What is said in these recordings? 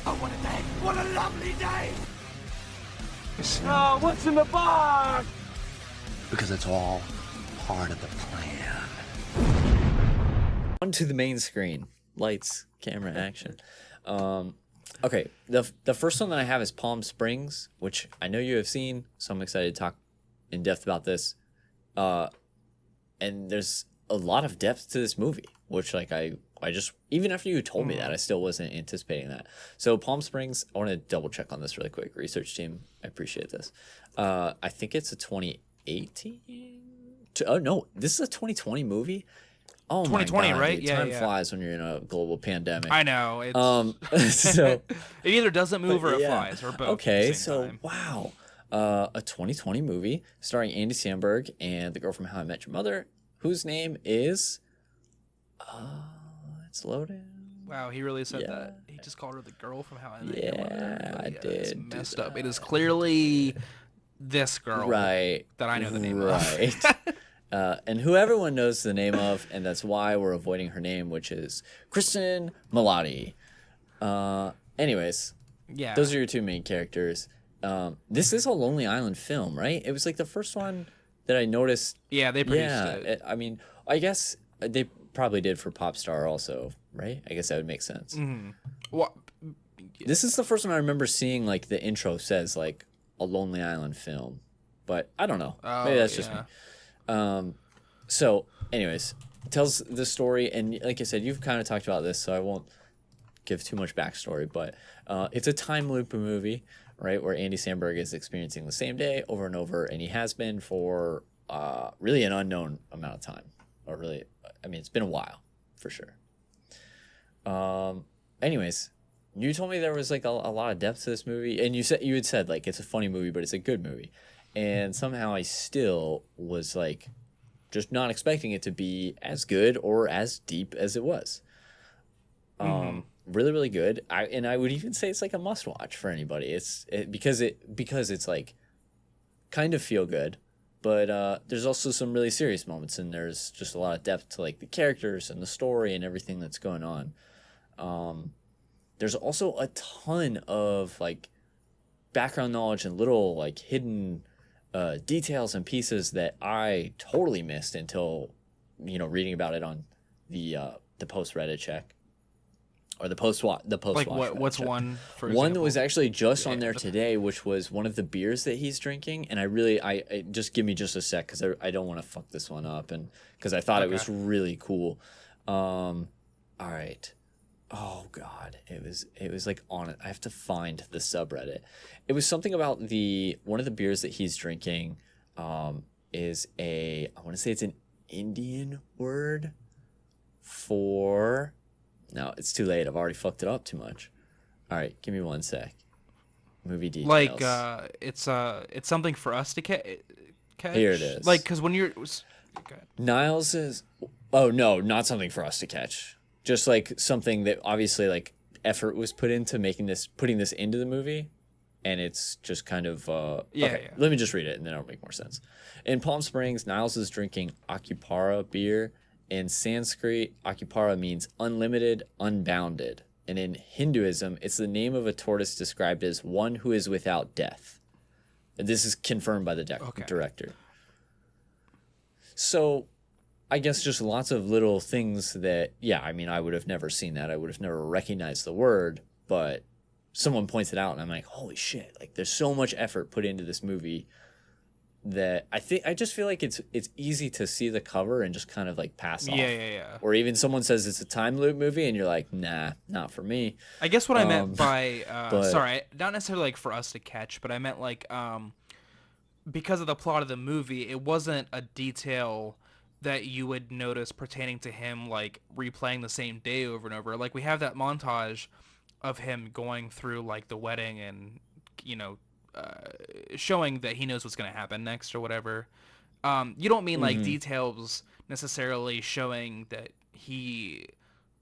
Oh, what a day! What a lovely day! Oh, what's in the box? Because it's all part of the plan. Onto the main screen. Lights, camera, action. Okay, the first one that I have is Palm Springs, which I know you have seen, so I'm excited to talk in depth about this. And there's a lot of depth to this movie, which like I just, even after you told me that, I still wasn't anticipating that. So Palm Springs, I want to double check on this really quick. Research team, I appreciate this. I think it's a 2018. Oh no, this is a 2020 movie. Oh, 2020, my God, right? dude. Yeah, Time yeah. flies when you're in a global pandemic. I know. It's So it either doesn't move or it yeah. flies, or both. Okay, at the same so time. wow, a 2020 movie starring Andy Samberg and the girl from How I Met Your Mother, whose name is, it's loading. Wow, he really said Yeah. that. He just called her the girl from How I Met Your Mother. Yeah, I It's did do messed up. It is clearly this girl Right. that I know the name Right. And who everyone knows the name of, and that's why we're avoiding her name, which is Kristen Milotti. Anyways, of. Yeah. those are your two main characters. This is a Lonely Island film, right? It was like the first one that I noticed. Yeah, they produced Yeah, it. I mean, I guess they probably did for Popstar also, right? I guess that would make sense. What? This is the first one I remember seeing, like, the intro says, like, a Lonely Island film. But I don't know. Maybe that's just me. So, anyways, it tells the story, and like I said, you've kind of talked about this, so I won't give too much backstory, but it's a time loop movie, right, where Andy Samberg is experiencing the same day over and over, and he has been for really an unknown amount of time. Or really, I mean, it's been a while, for sure. Anyways, you told me there was like a lot of depth to this movie, and you had said like it's a funny movie, but it's a good movie, and somehow I still was like just not expecting it to be as good or as deep as it was. Really, really good. I would even say it's like a must watch for anybody. Because it's like kind of feel good, but there's also some really serious moments, and there's just a lot of depth to like the characters and the story and everything that's going on. There's also a ton of like background knowledge and little like hidden details and pieces that I totally missed until reading about it on the post Reddit check or the post Like watch what? What's check. one? For One that example? was actually just on there today, which was one of the beers that he's drinking, and I just give me just a sec because I don't want to fuck this one up, and because I thought it was really cool. All right. Oh God, it was like on it. I have to find the subreddit. It was something about one of the beers that he's drinking, is I want to say it's an Indian word for. No, it's too late. I've already fucked it up too much. All right, give me one sec. Movie details. Like it's something for us to catch. Here it is. Like because when you're. Okay. Niles is. Oh no, not something for us to catch. Just like something that obviously like effort was put into putting this into the movie, and it's just kind of okay. Let me just read it, and then it'll make more sense. In Palm Springs, Niles is drinking Akupara beer. In Sanskrit, Akupara means unlimited, unbounded, and in Hinduism, it's the name of a tortoise described as one who is without death. And this is confirmed by the director. So, I guess just lots of little things that, I mean, I would have never seen that. I would have never recognized the word, but someone points it out, and I'm like, holy shit! Like, there's so much effort put into this movie that I just feel like it's easy to see the cover and just kind of like pass off. Yeah. Or even someone says it's a time loop movie, and you're like, nah, not for me. I guess what I meant by but- sorry, not necessarily like for us to catch, but I meant like because of the plot of the movie, it wasn't a detail that you would notice pertaining to him like replaying the same day over and over. Like we have that montage of him going through like the wedding and showing that he knows what's going to happen next or whatever. You don't mean like details necessarily showing that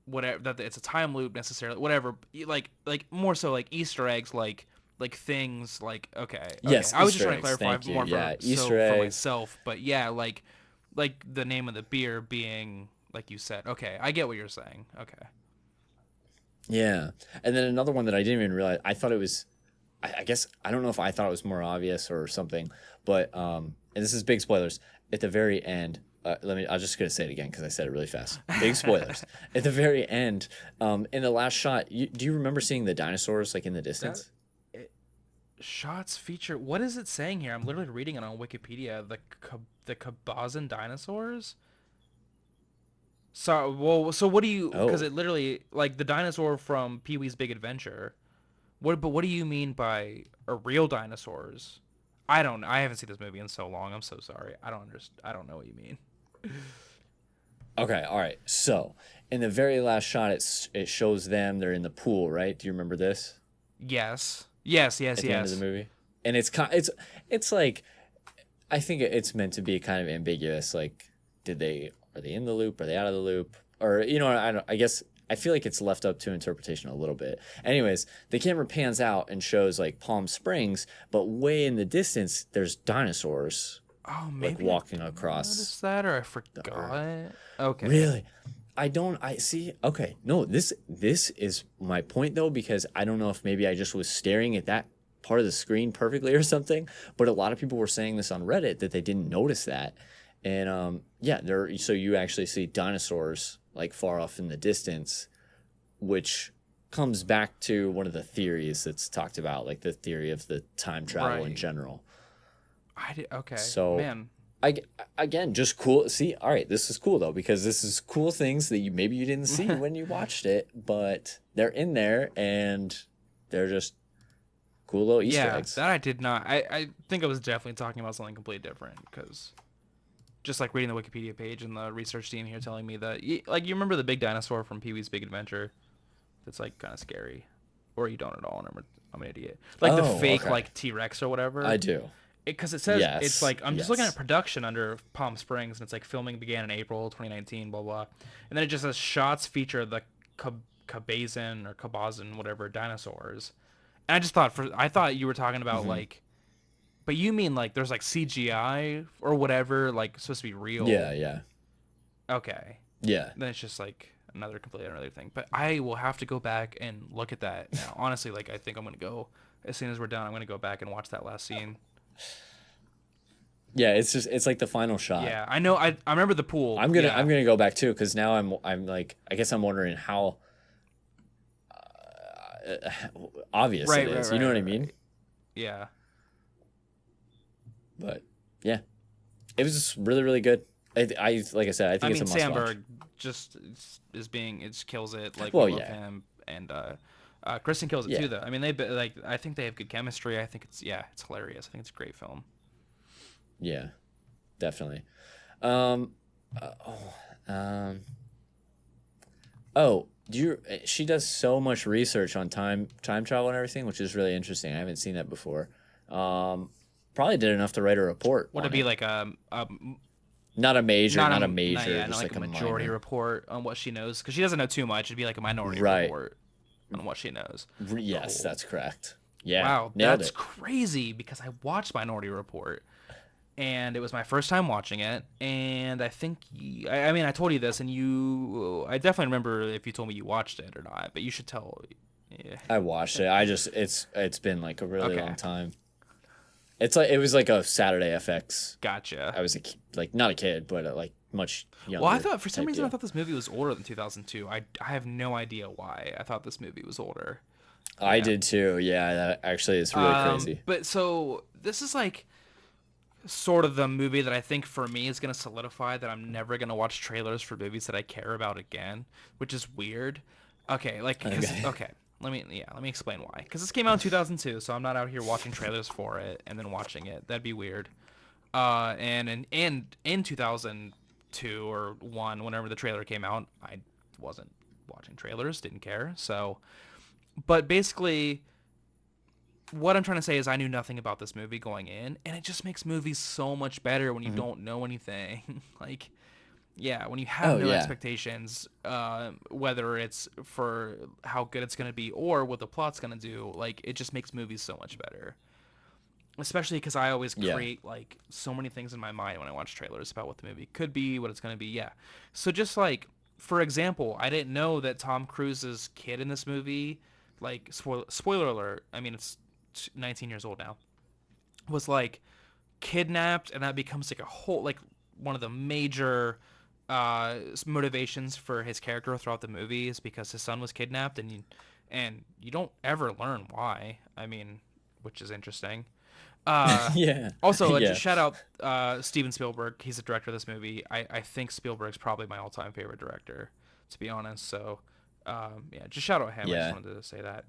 that it's a time loop necessarily, whatever. Like more so like Easter eggs, like things like okay. Yes, I was just Easter trying to eggs, clarify thank you. more Yeah, for Easter eggs. myself, but yeah, like the name of the beer being like you said. Okay, I get what you're saying. Okay. Yeah. And then another one that I didn't even realize, I thought it was, I guess, I don't know if I thought it was more obvious or something, but, and this is big spoilers, at the very end, I'm just going to say it again because I said it really fast. Big spoilers. At the very end, in the last shot, do you remember seeing the dinosaurs like in the distance? Shots feature. What is it saying here? I'm literally reading it on Wikipedia. The Kabazan dinosaurs. So what do you? Because Oh. it literally like the dinosaur from Pee Wee's Big Adventure. What do you mean by real dinosaurs? I don't. I haven't seen this movie in so long. I'm so sorry. I don't understand. I don't know what you mean. Okay, all right. So, in the very last shot, it shows them. They're in the pool, right? Do you remember this Yes. Yes. Yes. at the end of Yes. the movie? And it's like, I think it's meant to be kind of ambiguous. Like, are they in the loop? Are they out of the loop? Or I guess I feel like it's left up to interpretation a little bit. Anyways, the camera pans out and shows like Palm Springs, but way in the distance, there's dinosaurs Oh, like maybe walking I across. noticed that, or I forgot. Okay. Really? I see. Okay. No, this is my point though, because I don't know if maybe I just was staring at that part of the screen perfectly or something, but a lot of people were saying this on Reddit that they didn't notice that. And yeah, so you actually see dinosaurs like far off in the distance, which comes back to one of the theories that's talked about, like the theory of the time travel in Right. general. Okay. So Man. I again just cool. See, all right, this is cool though because this is cool things that maybe you didn't see when you watched it, but they're in there and they're just cool little Easter Yeah, eggs. that I did not. I think I was definitely talking about something completely different because just like reading the Wikipedia page and the research team here telling me that, like, you remember the big dinosaur from Pee Wee's Big Adventure? That's like kind of scary, or you don't at all. And I'm an idiot. Like the Oh, fake okay. like T-Rex or whatever. I do. Because it says Yes, it's like I'm just looking yes. at production under Palm Springs, and it's like filming began in April 2019, blah blah, and then it just says shots feature the Kabazan or Kabazan whatever dinosaurs, and I thought you were talking about like, but you mean like there's like CGI or whatever like supposed to be real? Yeah, yeah, Okay, yeah. then it's just like another completely another thing. But I will have to go back and look at that now. Honestly, like I think I'm gonna go as soon as we're done. I'm gonna go back and watch that last scene. Yeah, it's like the final shot. Yeah, I know. I remember the pool. I'm gonna Yeah. go back too because now I'm like I guess I'm wondering how obvious Right, it right, is. You know right, what I right, mean? right. Yeah. But yeah, it was just really really good. I like I said, I think I it's mean, a must watch. Sandberg just is being it just kills it. Like Well, we love yeah. him, and Kristen kills it Yeah. too. Though I mean, like I think they have good chemistry. I think it's hilarious. I think it's a great film. Yeah, definitely. Um, oh, she does so much research on time travel and everything, which is really interesting. I haven't seen that before. Probably did enough to write a report. Would on it be like a not a major, not a major, not, yeah, not just like like a a majority minor. report on what she knows? Because she doesn't know too much. It'd be like a minority Right. report on what she knows. Yes, Cool. that's correct. Yeah, Wow, nailed that's it. crazy because I watched Minority Report and it was my first time watching it. And I think, I mean, I told you this and I definitely remember if you told me you watched it or not, but you should tell. Yeah. I watched it. It's been like a really Okay. long time. It was like a Saturday FX. Gotcha. I was like not a kid, but like much younger. Well, I thought for some type reason I deal. thought this movie was older than 2002. I have no idea why. I thought this movie was older. I did too. Yeah, that actually is really crazy. But so this is like sort of the movie that I think for me is going to solidify that I'm never going to watch trailers for movies that I care about again, which is weird. Okay, like okay. Let me explain why. Cuz this came out in 2002, so I'm not out here watching trailers for it and then watching it. That'd be weird. And in 2002 or 1 whenever the trailer came out, I wasn't watching trailers, didn't care. So but basically what I'm trying to say is I knew nothing about this movie going in, and it just makes movies so much better when you don't know anything. Like, yeah, when you have Oh, no yeah. expectations, whether it's for how good it's going to be or what the plot's going to do, like, it just makes movies so much better. Especially because I always Yeah. create, like, so many things in my mind when I watch trailers about what the movie could be, what it's going to be, yeah. So just, like, for example, I didn't know that Tom Cruise's kid in this movie, like spoiler alert, I mean it's 19 years old now, was like kidnapped, and that becomes like a whole like one of the major motivations for his character throughout the movie is because his son was kidnapped, and you don't ever learn why. I mean, which is interesting. Yeah. Also, Yeah. just shout out Steven Spielberg. He's the director of this movie. I think Spielberg's probably my all-time favorite director, to be honest. So, yeah, just shout out him. I Yeah. just wanted to say that.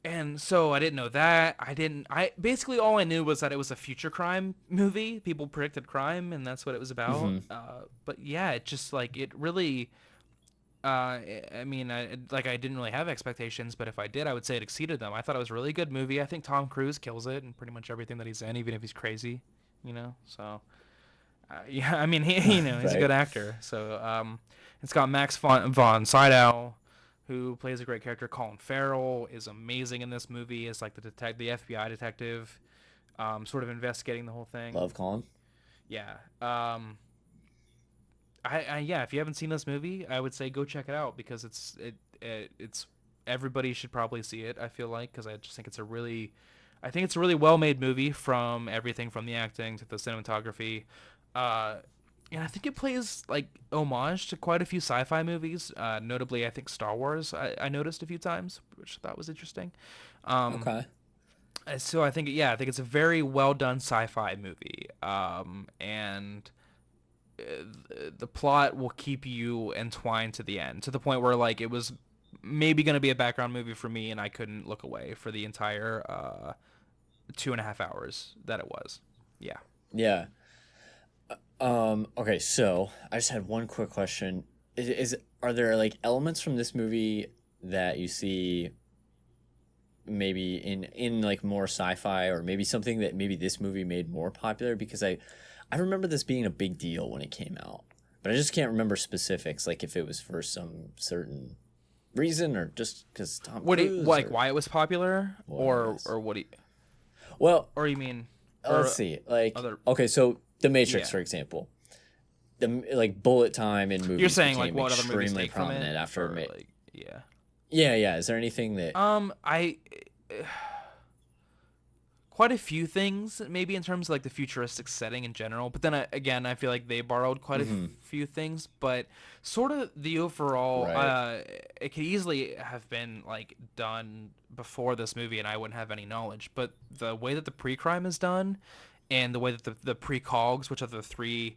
And so I didn't know that. I basically all I knew was that it was a future crime movie. People predicted crime, and that's what it was about. But yeah, it just like it really. I mean, I didn't really have expectations, but if I did, I would say it exceeded them. I thought it was a really good movie. I think Tom Cruise kills it in pretty much everything that he's in, even if he's crazy, you know. So, yeah, I mean, he's a Right. good actor. So, it's got Max von Sydow, who plays a great character. Colin Farrell is amazing in this movie. Is like the FBI detective, sort of investigating the whole thing. Love Colin. Yeah. Yeah, if you haven't seen this movie, I would say go check it out because it's everybody should probably see it. I feel like because I just think it's a really well made movie from everything from the acting to the cinematography, and I think it plays like homage to quite a few sci-fi movies. Notably, I think Star Wars. I noticed a few times, which I thought was interesting. Okay. So I think it's a very well done sci-fi movie, and the plot will keep you entwined to the end, to the point where like it was maybe going to be a background movie for me, and I couldn't look away for the entire 2.5 hours that it was. Yeah. Yeah. Okay, so I just had one quick question. Are there like elements from this movie that you see maybe in like more sci-fi, or maybe something that maybe this movie made more popular? Because I remember this being a big deal when it came out, but I just can't remember specifics, like if it was for some certain reason or just because Tom Cruise. Why it was popular, or Was. or what do you, Well, or you mean? Or, let's see. Like, other- okay, so The Matrix, Yeah. for example, the like bullet time in movies. You're saying like became what other movies extremely take from prominent it? after. Or, like, yeah. Yeah. Is there anything that? I quite a few things maybe in terms of like the futuristic setting in general, but then again I feel like they borrowed quite a few things, but sort of the overall Right. it could easily have been like done before this movie and I wouldn't have any knowledge, but the way that the pre-crime is done and the way that the precogs, which are the three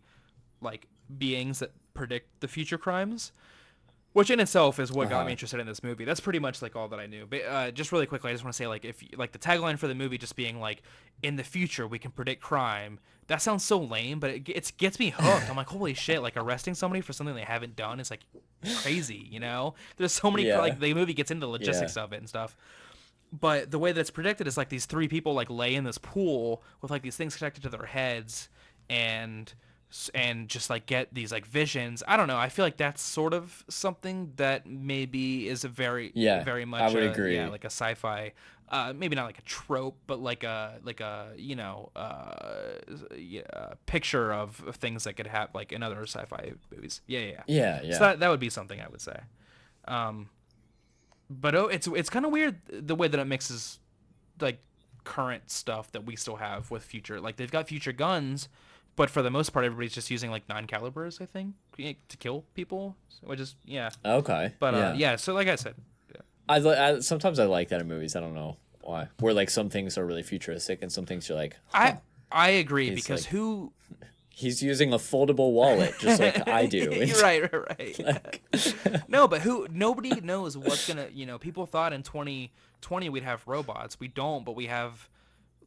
like beings that predict the future crimes, which in itself is what got me interested in this movie. That's pretty much like all that I knew. But just really quickly, I just want to say like if like the tagline for the movie just being like in the future we can predict crime. That sounds so lame, but it gets me hooked. I'm like, holy shit! Like arresting somebody for something they haven't done is like crazy, you know? There's so many Yeah. like the movie gets into the logistics Yeah. of it and stuff. But the way that it's predicted is like these three people like lay in this pool with like these things connected to their heads and just like get these like visions. I don't know. I feel like that's sort of something that maybe is a very very much I would agree. like a sci-fi, maybe not like a trope, but like a you know picture of things that could happen like in other sci-fi movies. Yeah. Yeah. So that would be something I would say. But it's kind of weird the way that it mixes like current stuff that we still have with future. Like they've got future guns, but for the most part, everybody's just using like 9 calibers, I think, to kill people, which is yeah. Okay. But yeah. So like I said, I sometimes I like that in movies. I don't know why. Where like some things are really futuristic and some things you're like, huh, I agree It's because like- who. he's using a foldable wallet just like I do. You're right. No, but nobody knows what's gonna. You know, people thought in 2020 we'd have robots. We don't, but we have.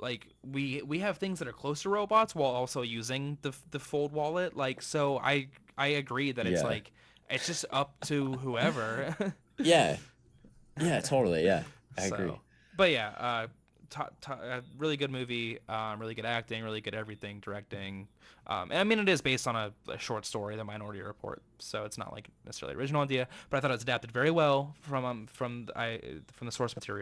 Like we have things that are close to robots while also using the fold wallet. Like so, I agree that it's Yeah. like it's just up to whoever. Yeah. Yeah. Totally. Yeah. I agree. But yeah, really good movie. Really good acting. Really good everything. Directing. And I mean, it is based on a short story, The Minority Report. So it's not like necessarily original idea, but I thought it was adapted very well from the source material.